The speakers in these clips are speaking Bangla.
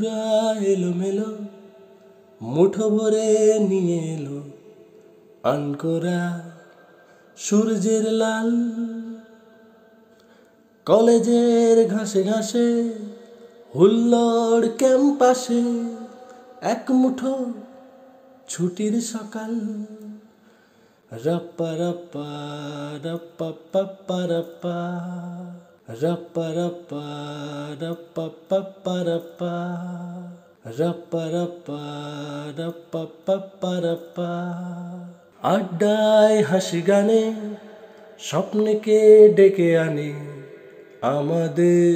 বন্ধুরা এলোমেলো মুঠো ভরে নিয়ে এলো আনকোরা সূর্যের লাল। কলেজের ঘাসে ঘাসে হুল্লোড় ক্যাম্পাসে এক মুঠো ছুটির সকাল। রাপ্পা রাপ্পা রাপ্পা পাপ্পা রাপ্পা রাপ্পা রাপ্পা রাপ্পা পাপ্পা রাপ্পা রাপ্পা রাপ্পা রাপ্পা পাপ্পা রাপ্পা। আড্ডায় হাসি গানে স্বপ্নকে ডেকে আনে আমাদের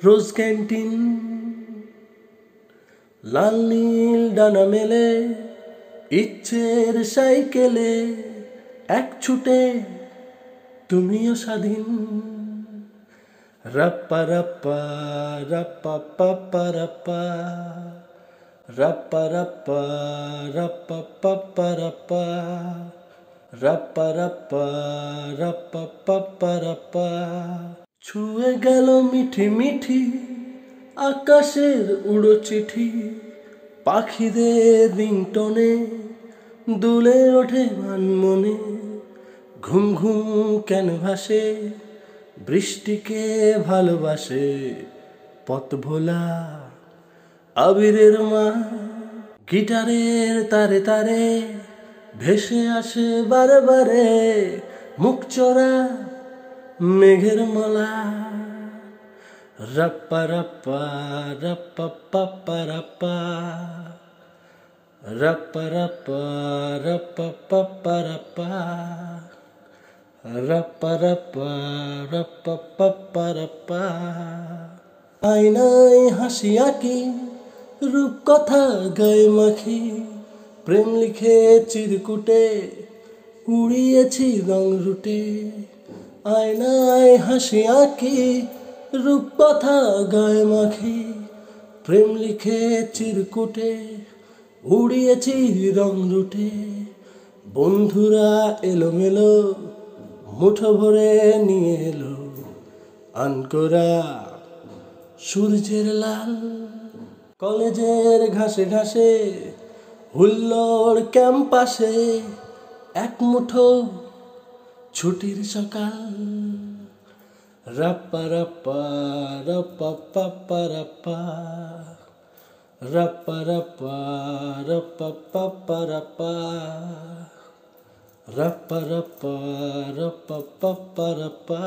রোজ ক্যান্টিন। লাল নীল ডানা মেলে ইচ্ছের সাইকেলে এক ছুটে তুমিও স্বাধীন। রাপ্পা রাপ্পা রাপ্পা পাপ্পা রাপ্পা রাপ্পা রাপ্পা রাপ্পা পাপ্পা রাপ্পা রাপ্পা রাপ্পা রাপ্পা পাপ্পা রাপ্পা। ছুঁয়ে গেল মিঠি মিঠি আকাশের উড়ো চিঠি, পাখিদের রিংটনে দুলে ওঠে মনে। ঘুম ঘুম কেন ভাসে বৃষ্টিকে ভালোবাসে পথ ভোলা আবিরের মা। গিটারের তারে তারে ভেসে আসে বারে বারে মুখ চোরা মেঘের মালা। রাপ্পা রাপ্পা রাপ্পা পাপ্পা রাপ্পা রাপ্পা রাপ্পা রাপ্পা পাপ্পা রাপ্পা রাপ্পা রাপ্পা রাপ্পা পাপ্পা রাপ্পা। আয়নায় হাসি আঁকি রূপকথা গায়ে মাখি, প্রেম লিখে চিরকুটে উড়িয়েছি রং রুটে। আয়নায় হাসি আঁকি রূপকথা গায়ে মাখি, প্রেম লিখে চিরকুটে উড়িয়েছি রং রুটে। বন্ধুরা এলোমেলো মুঠো ভরে নিয়ে এলো আনকোরা সূর্যের লাল। কলেজের ঘাসে ঘাসে হুল্লোড় ক্যাম্পাসে এক মুঠো ছুটির সকাল। রাপ্পা রাপ্পা রাপ্পা পাপ্পা রাপ্পা রাপ্পা রাপ্পা রাপ্পা পাপ্পা রাপ্পা রাপ্পা রাপ্পা রাপ্পা পাপ্পা রাপ্পা।